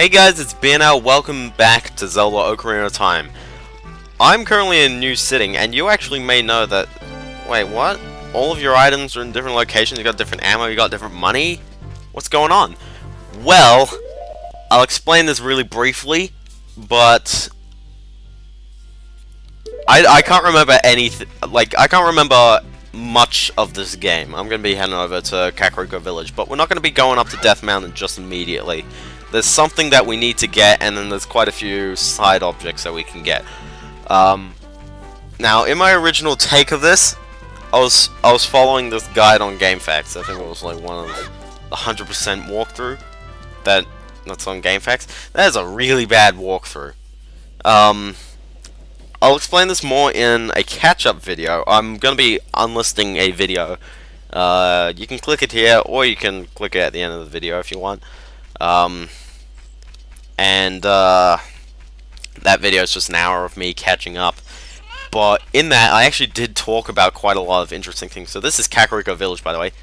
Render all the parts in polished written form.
Hey guys, it's BNL. Welcome back to Zelda Ocarina of Time. I'm currently in a new setting, and you actually may know that... Wait, what? All of your items are in different locations, you got different ammo, you got different money? What's going on? Well, I'll explain this really briefly, but... I can't remember anything... Like, I can't remember much of this game. I'm going to be heading over to Kakariko Village, but we're not going to be going up to Death Mountain just immediately. There's something that we need to get, and then there's quite a few side objects that we can get. Now, in my original take of this, I was following this guide on GameFAQs. I think it was like one of the 100% walkthrough that's on GameFAQs. That is a really bad walkthrough. I'll explain this more in a catch-up video. I'm going to be unlisting a video. You can click it here, or you can click it at the end of the video if you want. That video is just an hour of me catching up. But in that, I actually did talk about quite a lot of interesting things. So this is Kakariko Village, by the way.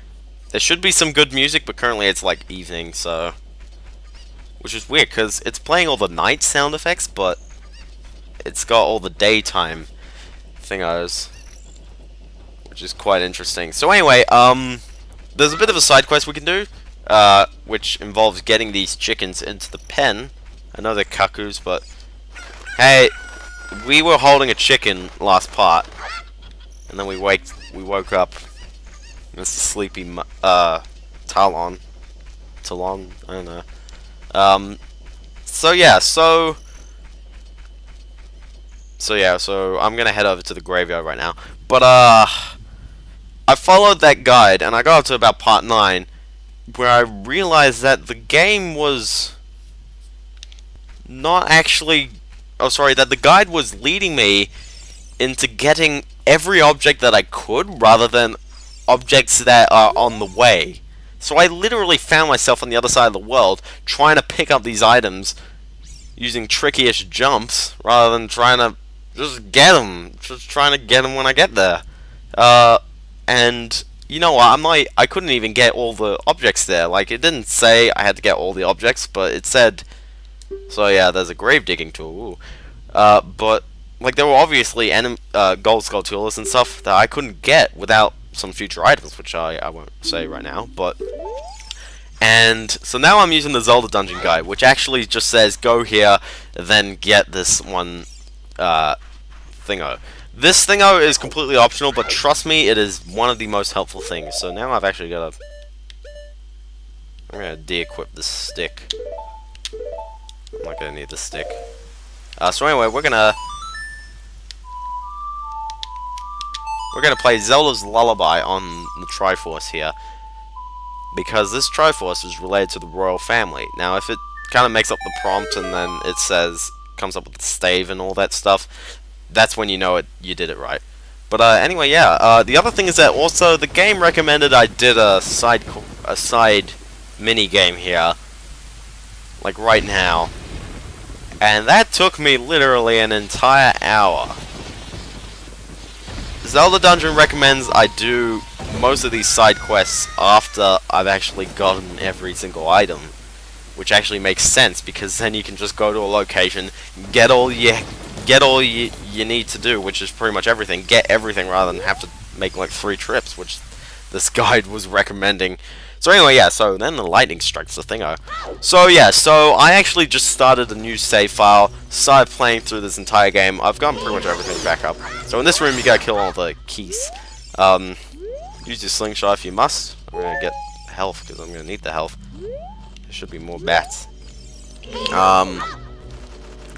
There should be some good music, but currently it's like evening, so... Which is weird, because it's playing all the night sound effects, but... It's got all the daytime thingos. Which is quite interesting. So anyway, there's a bit of a side quest we can do. Which involves getting these chickens into the pen. I know they're cuckoos, but... Hey, we were holding a chicken last part. And then we woke up. Mr. Sleepy, Talon. Talon? I don't know. So yeah, so I'm gonna head over to the graveyard right now. But, I followed that guide, and I got up to about part 9, where I realized that the game was not actually... Oh, sorry, that the guide was leading me into getting every object that I could, rather than objects that are on the way. So I literally found myself on the other side of the world, trying to pick up these items, using tricky-ish jumps, rather than trying to just get them. Just trying to get them when I get there. And... You know what, I couldn't even get all the objects there. Like, it didn't say I had to get all the objects, but it said... So yeah, there's a grave digging tool. But, like, there were obviously gold skull-toolers and stuff that I couldn't get without some future items, which I won't say right now, but... And, so now I'm using the Zelda Dungeon Guide, which actually just says, go here, then get this one, thingo. This thingo is completely optional, but trust me, it is one of the most helpful things. So now I've actually got to... I'm going to de-equip this stick. I'm not going to need this stick. So anyway, we're going to play Zelda's Lullaby on the Triforce here. Because this Triforce is related to the royal family. Now, if it kind of makes up the prompt and then it says... comes up with the stave and all that stuff... That's when you know you did it right. But anyway, yeah. The other thing is that also the game recommended I did a side mini game here, like right now, and that took me literally an entire hour. Zelda Dungeon recommends I do most of these side quests after I've actually gotten every single item, which actually makes sense because then you can just go to a location, get all you need to do, which is pretty much everything. Get everything rather than have to make like 3 trips, which this guide was recommending. So anyway, yeah, so then the lightning strikes the thingo. So yeah, so I actually just started a new save file, started playing through this entire game. I've gotten pretty much everything back up. So in this room you gotta kill all the keys. Use your slingshot if you must. I'm gonna get health because I'm gonna need the health. There should be more bats.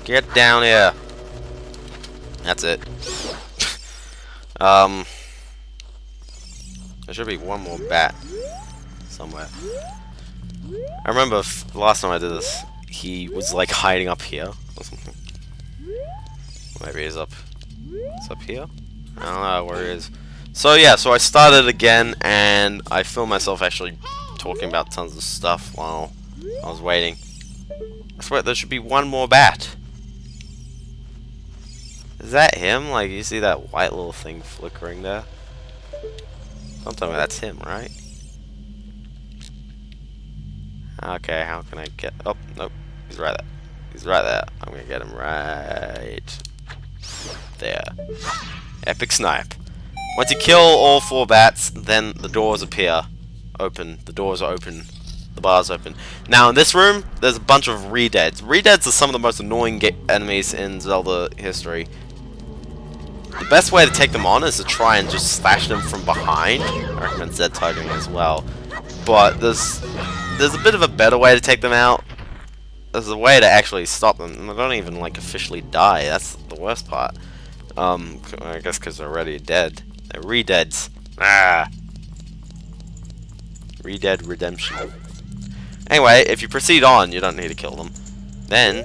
Get down here. That's it. There should be one more bat somewhere. I remember last time I did this, he was like hiding up here or something. Maybe he's up. It's up here? I don't know where he is. So yeah, so I started again, and I filmed myself actually talking about tons of stuff while I was waiting. I swear there should be one more bat. Is that him? Like, you see that white little thing flickering there? Don't tell me that's him, right? Okay, how can I get... Oh, nope. He's right there. He's right there. I'm gonna get him right there. Epic snipe. Once you kill all 4 bats, then the doors appear. Open. The doors are open. The bar's open. Now in this room, there's a bunch of re-deads. Re-deads are some of the most annoying enemies in Zelda history. The best way to take them on is to try and just slash them from behind. I recommend Z-targeting as well. But there's a bit of a better way to take them out. There's a way to actually stop them. And they don't even like officially die. That's the worst part. I guess because they're already dead. They're re-deads. Ah. Re-dead redemption. Anyway, if you proceed on, you don't need to kill them. Then,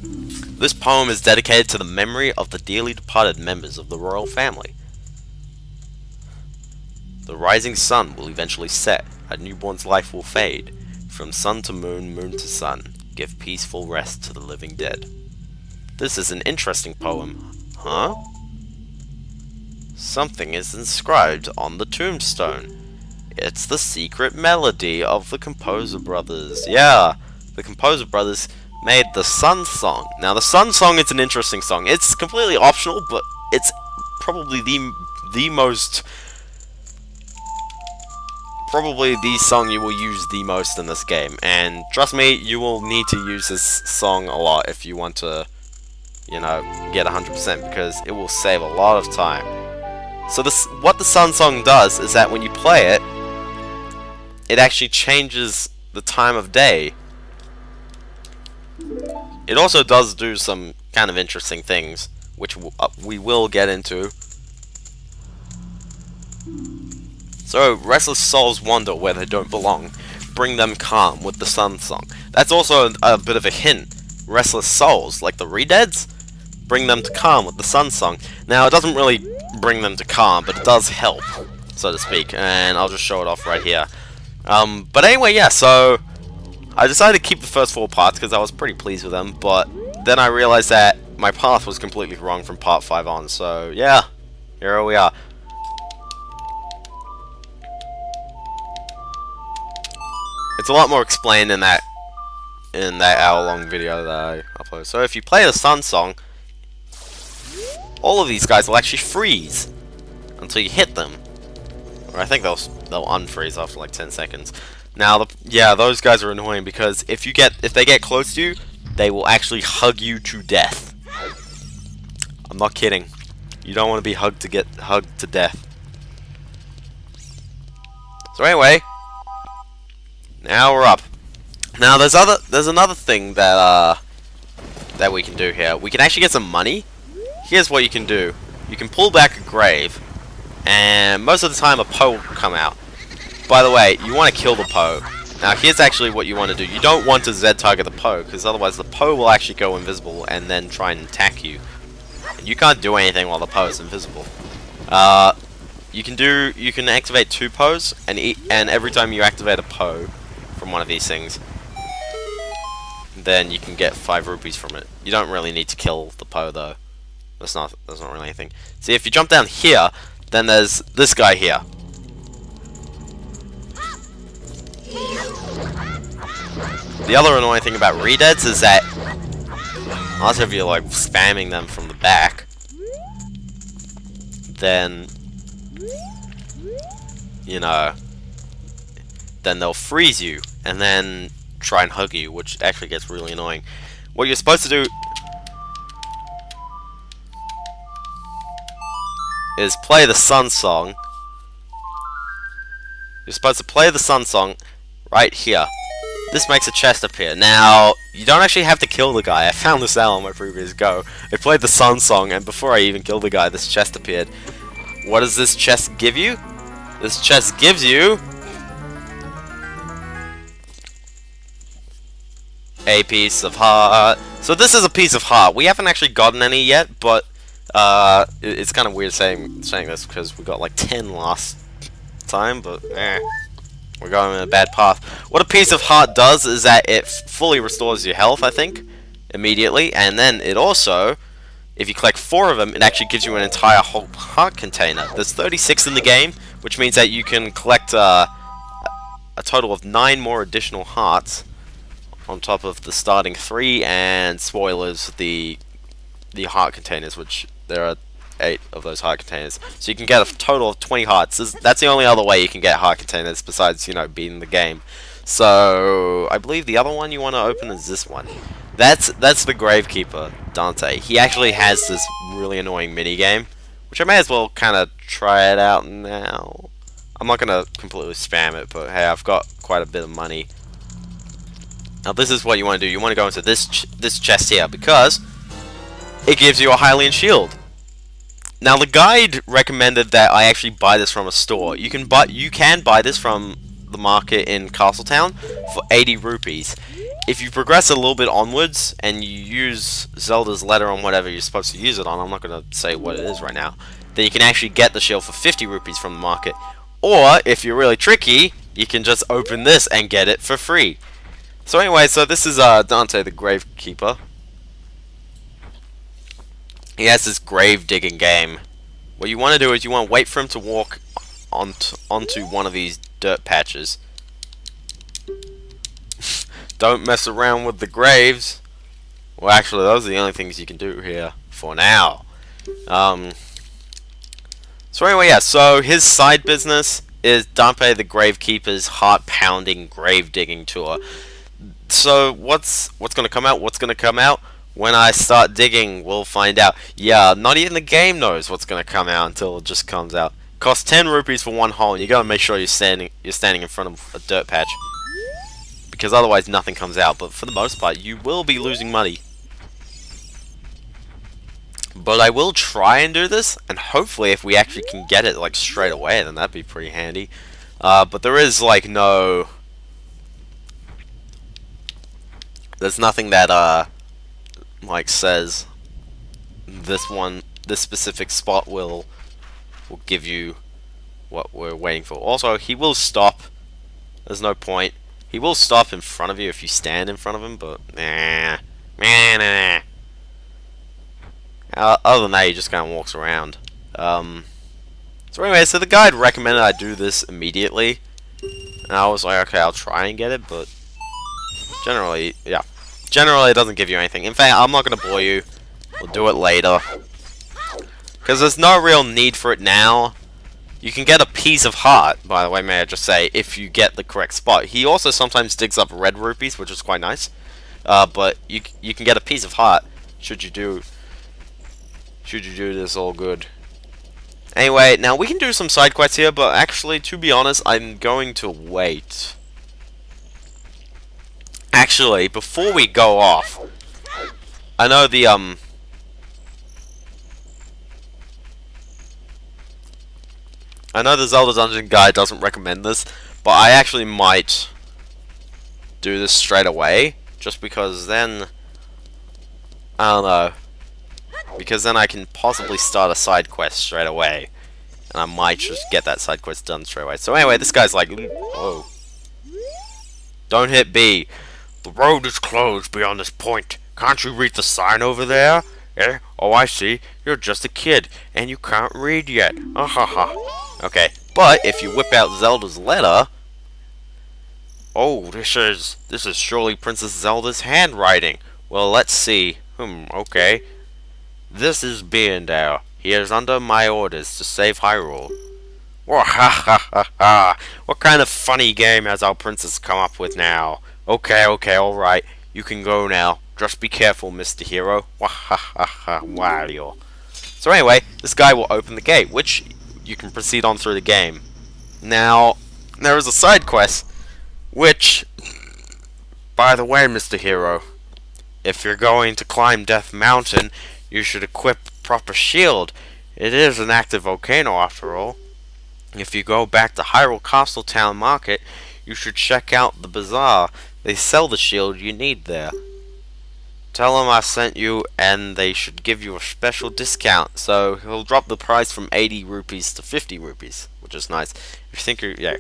this poem is dedicated to the memory of the dearly departed members of the royal family. The rising sun will eventually set. A newborn's life will fade. From sun to moon, moon to sun. Give peaceful rest to the living dead. This is an interesting poem. Huh? Something is inscribed on the tombstone. It's the secret melody of the Composer Brothers. Yeah, the Composer Brothers made the Sun Song. Now, the Sun Song is an interesting song. It's completely optional, but it's probably the most... Probably the song you will use the most in this game. And trust me, you will need to use this song a lot if you want to, you know, get 100%, because it will save a lot of time. So what the Sun Song does is that when you play it, it actually changes the time of day. It also does do some kind of interesting things, which we will get into. So, restless souls wander where they don't belong. Bring them calm with the Sun Song. That's also a bit of a hint. Restless souls, like the re-deads, bring them to calm with the Sun Song. Now, it doesn't really bring them to calm, but it does help, so to speak. And I'll just show it off right here. But anyway, yeah, so I decided to keep the first 4 parts because I was pretty pleased with them, but then I realized that my path was completely wrong from part 5 on, so yeah, here we are. It's a lot more explained in that hour-long video that I uploaded. So if you play the Sun Song, all of these guys will actually freeze until you hit them. Or I think they'll unfreeze after like 10 seconds. Now, yeah, those guys are annoying because if they get close to you, they will actually hug you to death. I'm not kidding. You don't want to be hugged to death. So anyway, now we're up. Now there's another thing that we can do here. We can actually get some money. Here's what you can do. You can pull back a grave, and most of the time a Poe will come out. By the way, you want to kill the Poe. Now here's actually what you want to do. You don't want to Z-target the Poe, because otherwise the Poe will actually go invisible and then try and attack you. And you can't do anything while the Poe is invisible. You can activate 2 Poes, and every time you activate a Poe from one of these things, then you can get 5 rupees from it. You don't really need to kill the Poe though. That's not really anything. See, if you jump down here, then there's this guy here. The other annoying thing about re-deads is that unless if you're like spamming them from the back, then you know, then they'll freeze you and then try and hug you, which actually gets really annoying. What you're supposed to do is play the Sun Song. You're supposed to play the Sun Song right here. This makes a chest appear. Now, you don't actually have to kill the guy. I found this out on my previous go. I played the Sun Song, and before I even killed the guy, this chest appeared. What does this chest give you? This chest gives you a piece of heart. So this is a piece of heart. We haven't actually gotten any yet, but it's kind of weird saying this because we got like 10 last time, but we're going in a bad path. What a piece of heart does is that it fully restores your health, I think, immediately, and then it also, if you collect 4 of them, it actually gives you an entire whole heart container. There's 36 in the game, which means that you can collect a total of 9 more additional hearts on top of the starting 3, and spoilers, the heart containers, which there are 8 of those heart containers. So you can get a total of 20 hearts. That's the only other way you can get heart containers besides, you know, beating the game. So I believe the other one you want to open is this one. That's the Gravekeeper, Dante. He actually has this really annoying mini game, which I may as well kind of try it out now. I'm not gonna completely spam it, but hey, I've got quite a bit of money. Now this is what you want to do. You want to go into this chest here because it gives you a Hylian shield. Now the guide recommended that I actually buy this from a store. You can buy this from the market in Castletown for 80 rupees. If you progress a little bit onwards and you use Zelda's letter on whatever you're supposed to use it on, I'm not going to say what it is right now, then you can actually get the shield for 50 rupees from the market. Or, if you're really tricky, you can just open this and get it for free. So anyway, so this is Dante the Gravekeeper. He has this grave digging game. What you want to do is you want to wait for him to walk onto one of these dirt patches. Don't mess around with the graves. Well, actually, those are the only things you can do here for now. So anyway, yeah. So his side business is Dante the Gravekeeper's heart-pounding grave digging tour. So what's gonna come out? What's gonna come out? When I start digging, we'll find out. Yeah, not even the game knows what's gonna come out until it just comes out. Costs 10 rupees for one hole, and you gotta make sure you're standing in front of a dirt patch, because otherwise nothing comes out. But for the most part, you will be losing money. But I will try and do this, and hopefully if we actually can get it like straight away, then that'd be pretty handy. But there is like there's nothing that like says this specific spot will give you what we're waiting for. Also, he will stop. There's no point. He will stop in front of you if you stand in front of him, but nah. Other than that, he just kind of walks around. So anyway, so the guide recommended I do this immediately, and I was like, okay, I'll try and get it, but generally, yeah. Generally, it doesn't give you anything. In fact, I'm not going to bore you. We'll do it later, because there's no real need for it now. You can get a piece of heart, by the way, may I just say, if you get the correct spot. He also sometimes digs up red rupees, which is quite nice. But you can get a piece of heart should you do this all good. Anyway, now we can do some side quests here, but actually, to be honest, I'm going to wait. Actually, before we go off, I know the Zelda Dungeon Guide doesn't recommend this, but I actually might do this straight away, just because then, I don't know, because then I can possibly start a side quest straight away, and I might just get that side quest done straight away. So anyway, this guy's like, whoa. Don't hit B. The road is closed beyond this point. Can't you read the sign over there? Eh? Oh, I see. You're just a kid, and you can't read yet. Okay, but if you whip out Zelda's letter... Oh, this is surely Princess Zelda's handwriting. Well, let's see. Okay. This is Beendale. He is under my orders to save Hyrule. What kind of funny game has our princess come up with now? Okay, alright. You can go now. Just be careful, Mr. Hero. Wow. So anyway, this guy will open the gate, which you can proceed on through the game. Now, there is a side quest, which, by the way, Mr. Hero, if you're going to climb Death Mountain, you should equip proper shield. It is an active volcano, after all. If you go back to Hyrule Castletown Market, you should check out the bazaar. They sell the shield you need there. Tell them I sent you, and they should give you a special discount. So he'll drop the price from 80 rupees to 50 rupees, which is nice. If you think you're, yeah.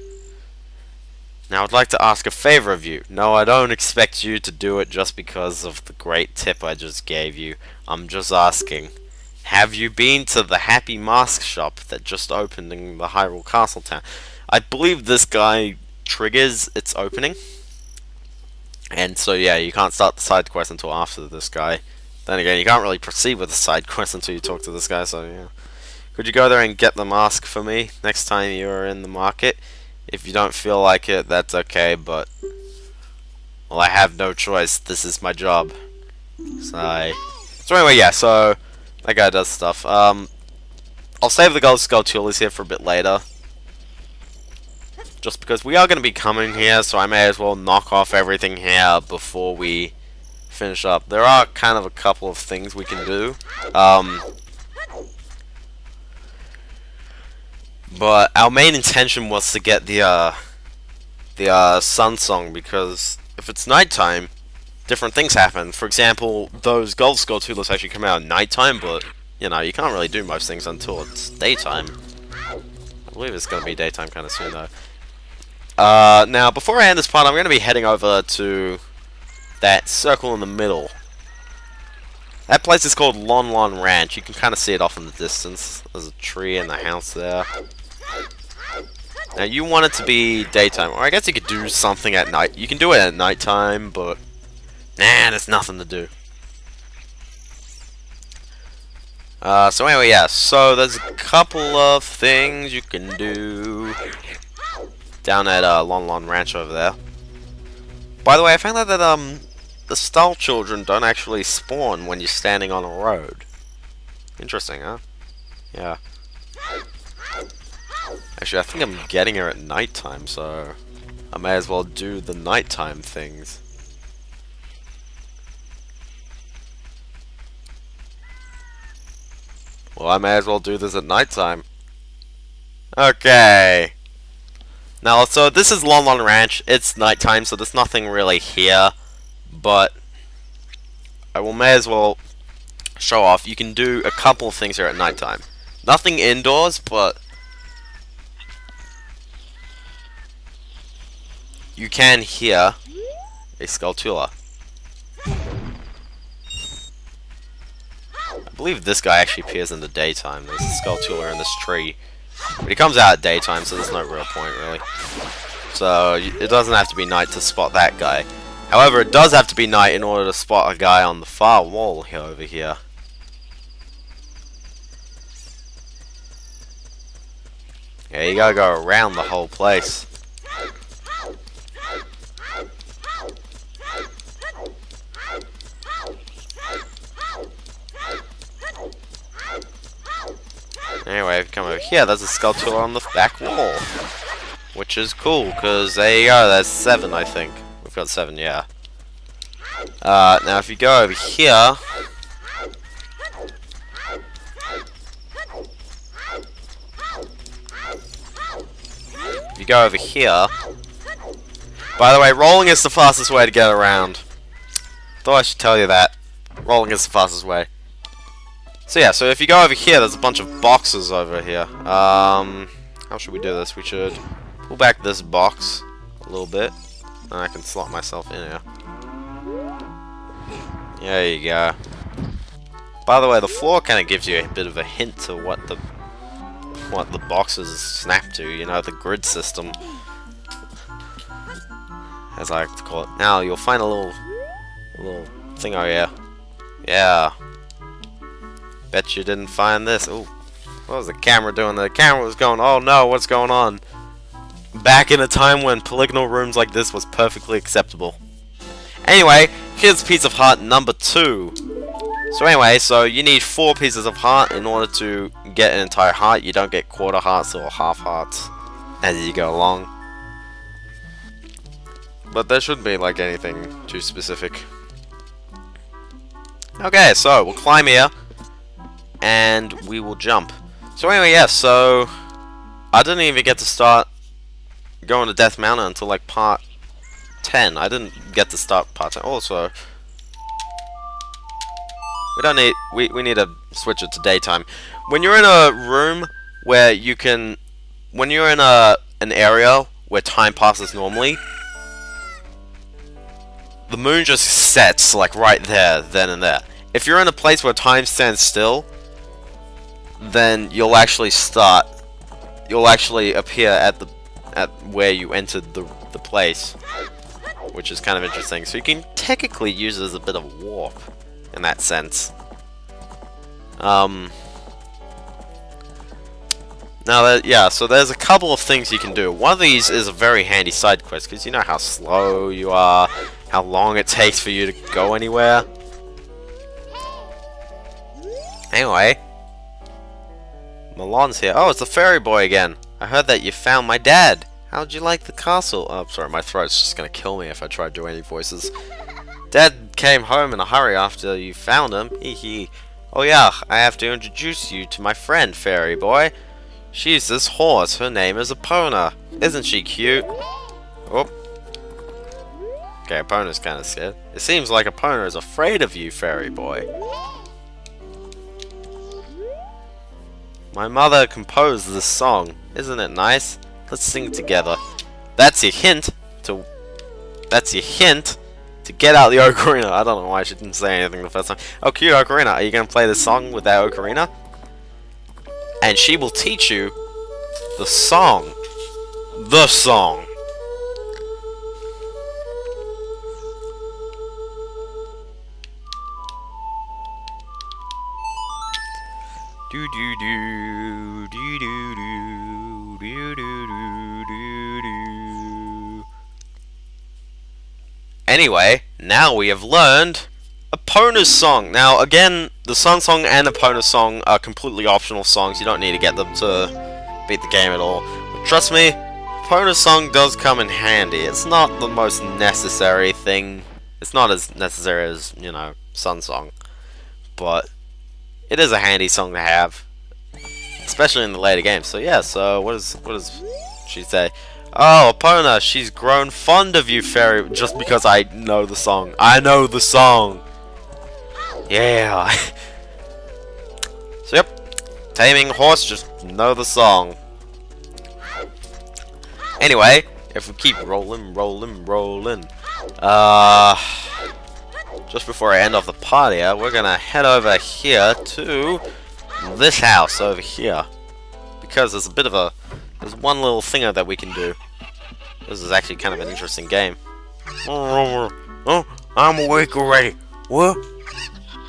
Now I'd like to ask a favor of you. No, I don't expect you to do it just because of the great tip I just gave you. I'm just asking. Have you been to the Happy Mask shop that just opened in the Hyrule Castletown? I believe this guy triggers its opening. And so yeah, you can't start the side quest until after this guy. Then again, you can't really proceed with the side quest until you talk to this guy, so yeah. Could you go there and get the mask for me next time you're in the market? If you don't feel like it, that's okay, but... well, I have no choice. This is my job. So anyway, yeah, so... that guy does stuff. I'll save the gold Skulltulas here for a bit later. Just because we are going to be coming here, so I may as well knock off everything here before we finish up. There are kind of a couple of things we can do. But our main intention was to get the sun song, because if it's nighttime, different things happen. For example, those gold Skulltulas actually come out at nighttime, but you know, you can't really do most things until it's daytime. I believe it's going to be daytime kind of soon though. Now, before I end this part, I'm going to be heading over to that circle in the middle. That place is called Lon Lon Ranch. You can kind of see it off in the distance. There's a tree and the house there. Now, you want it to be daytime, or I guess you could do something at night. You can do it at nighttime, but nah, there's nothing to do. So anyway, yeah, so there's a couple of things you can do down at Lon Lon Ranch over there. By the way, I found out that the Skull Children don't actually spawn when you're standing on a road. Interesting, huh? Yeah. Actually, I think I'm getting her at nighttime, so I may as well do the nighttime things. Well, I may as well do this at nighttime. Okay. Now, so this is Lon Lon Ranch. It's nighttime, so there's nothing really here. But I will may as well show off. You can do a couple of things here at nighttime. Nothing indoors, but you can hear a Skulltula. I believe this guy actually appears in the daytime. There's a Skulltula in this tree. But he comes out at daytime, so there's no real point, really. So, it doesn't have to be night to spot that guy. However, it does have to be night in order to spot a guy on the far wall here over here. Yeah, you gotta go around the whole place. Anyway, if you come over here, there's a Skulltula on the back wall. Which is cool, because there you go, there's 7, I think. We've got 7, yeah. Now if you go over here... if you go over here... by the way, rolling is the fastest way to get around. Thought I should tell you that. Rolling is the fastest way. So yeah, so if you go over here, there's a bunch of boxes over here. How should we do this? We should pull back this box a little bit, and I can slot myself in here. There you go. By the way, the floor kind of gives you a bit of a hint to what the boxes snap to. You know, the grid system, as I like to call it. Now you'll find a little thing over here. Yeah. Bet you didn't find this. Ooh, what was the camera doing? The camera was going, oh no, what's going on? Back in a time when polygonal rooms like this was perfectly acceptable. Anyway, here's piece of heart number 2. So anyway, so you need 4 pieces of heart in order to get an entire heart. You don't get quarter hearts or half hearts as you go along. But there shouldn't be like anything too specific. Okay, so we'll climb here. And we will jump. So anyway, yeah, so I didn't even get to start going to Death Mountain until like part 10. I didn't get to start part 10. Also, we don't need we need to switch it to daytime. When you're in a room where you can, when you're in an area where time passes normally, the moon just sets like right there, then and there. If you're in a place where time stands still, then you'll actually appear at where you entered the place. which is kind of interesting. So you can technically use it as a bit of warp, in that sense. Yeah, so there's a couple of things you can do. One of these is a very handy side quest, because you know how slow you are, how long it takes for you to go anywhere. Anyway, Milan's here. Oh, it's the fairy boy again. I heard that you found my dad. How'd you like the castle? Oh, sorry, my throat's just gonna kill me if I try to do any voices. Dad came home in a hurry after you found him. Hee hee. Oh yeah, I have to introduce you to my friend, fairy boy. She's this horse. Her name is Epona. Isn't she cute? Oh. Okay, Epona's kind of scared. It seems like Epona is afraid of you, fairy boy. My mother composed this song. Isn't it nice? Let's sing together. That's your hint to get out the ocarina. I don't know why she didn't say anything the first time. Oh, cute ocarina. Are you going to play this song with that ocarina? And she will teach you the song. The song. Do do do do do do do do do do. Anyway, now we have learned Epona's song. Now, again, the Sun Song and Epona's song are completely optional songs. You don't need to get them to beat the game at all. But trust me, Epona's song does come in handy. It's not the most necessary thing. It's not as necessary as, you know, Sun Song. But it is a handy song to have, especially in the later games. So yeah, so what does she say? Oh, Epona, she's grown fond of you, fairy, just because I know the song. I know the song. Yeah. So yep, taming a horse, just know the song. Anyway, if we keep rolling, just before I end off the party, we're gonna head over here to this house over here, because there's there's one little thing that we can do. This is actually kind of an interesting game. Oh, I'm awake already. What?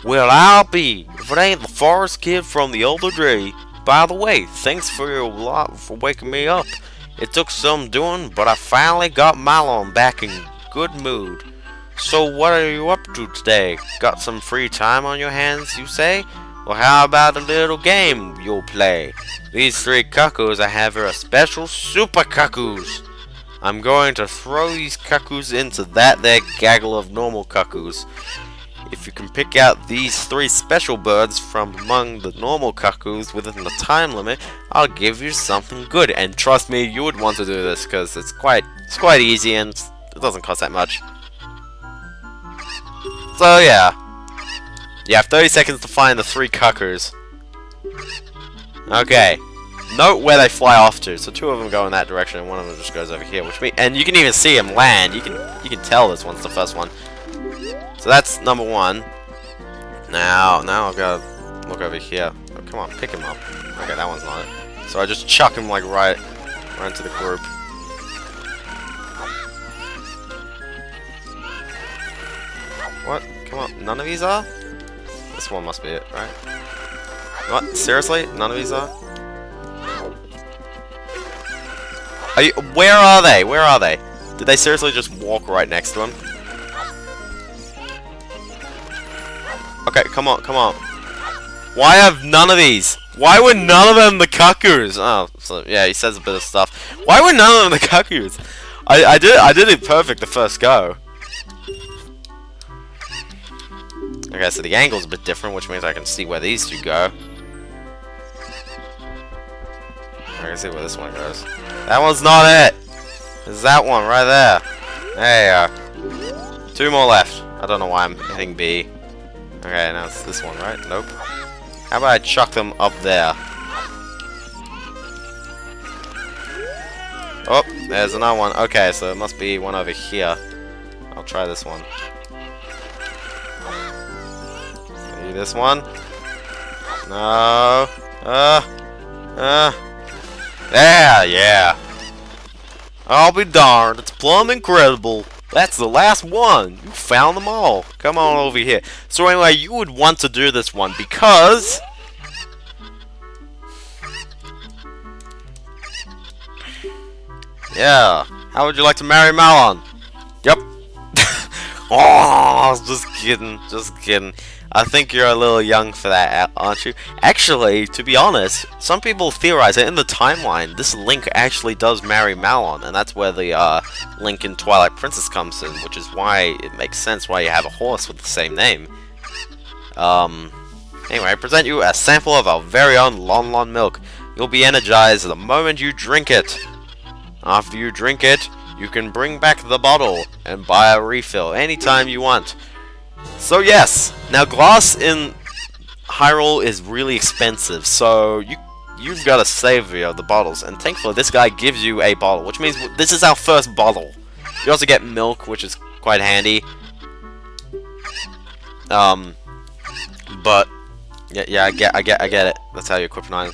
Well, I'll be if it ain't the forest kid from the other day. By the way, thanks for your lot for waking me up. It took some doing, but I finally got Malon back in good mood. So what are you up to today? Got some free time on your hands, you say? Well, how about a little game you'll play? These 3 cuckoos I have are special super cuckoos. I'm going to throw these cuckoos into that there gaggle of normal cuckoos. If you can pick out these 3 special birds from among the normal cuckoos within the time limit, I'll give you something good. And trust me, you would want to do this because it's quite easy and it doesn't cost that much. So yeah, you have 30 seconds to find the 3 cuckoos. Okay, note where they fly off to. So 2 of them go in that direction, and 1 of them just goes over here. And you can even see them land. You can tell this one's the first one. So that's number 1. Now I've got to look over here. Oh, come on, pick him up. Okay, that one's not it. So I just chuck him like right into the group. What? Come on, none of these are? This one must be it, right? What? Seriously? None of these are? Where are they? Where are they? Did they seriously just walk right next to him? Okay, come on, come on. Why have none of these? Why were none of them the cuckoos? Oh, so yeah, he says a bit of stuff. Why were none of them the cuckoos? I did it perfect the first go. Okay, so the angle's a bit different, which means I can see where these 2 go. I can see where this one goes. That one's not it! It's that one right there. There you go. 2 more left. I don't know why I'm hitting B. Okay, now it's this one, right? Nope. How about I chuck them up there? Oh, there's another one. Okay, so it must be one over here. I'll try this one. Maybe this one? No. There, yeah. I'll be darned. It's plumb incredible. That's the last one! You found them all! Come on over here. So anyway, you would want to do this one because... Yeah. How would you like to marry Malon? Yep. Oh, just kidding. Just kidding. I think you're a little young for that, aren't you? Actually, to be honest, some people theorize that in the timeline, this Link actually does marry Malon, and that's where the Link in Twilight Princess comes in, which is why it makes sense why you have a horse with the same name. Anyway, I present you a sample of our very own Lon Lon milk. You'll be energized the moment you drink it. After you drink it, you can bring back the bottle and buy a refill anytime you want. So yes, now glass in Hyrule is really expensive, so you've got to save the bottles, and thankfully this guy gives you a bottle, which means this is our first bottle. You also get milk, which is quite handy. But yeah, I get it. That's how you equip an item.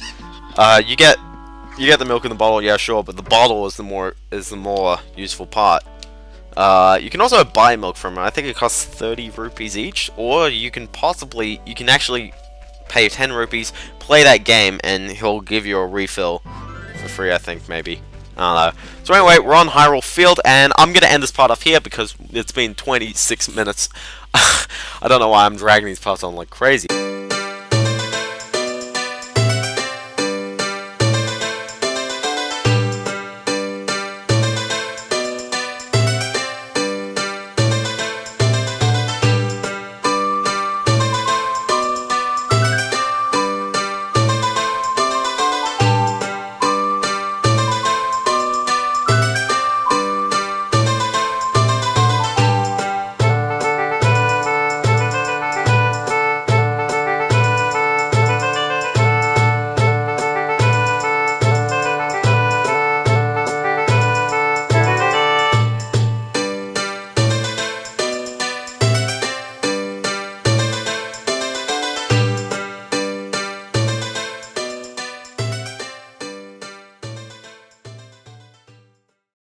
You get the milk in the bottle, yeah, sure, but the bottle is the more useful part. You can also buy milk from it. I think it costs 30 rupees each, or you can actually pay 10 rupees, play that game, and he'll give you a refill for free, I think, maybe. I don't know. So anyway, we're on Hyrule Field, and I'm going to end this part off here because it's been 26 minutes. I don't know why I'm dragging these parts on like crazy.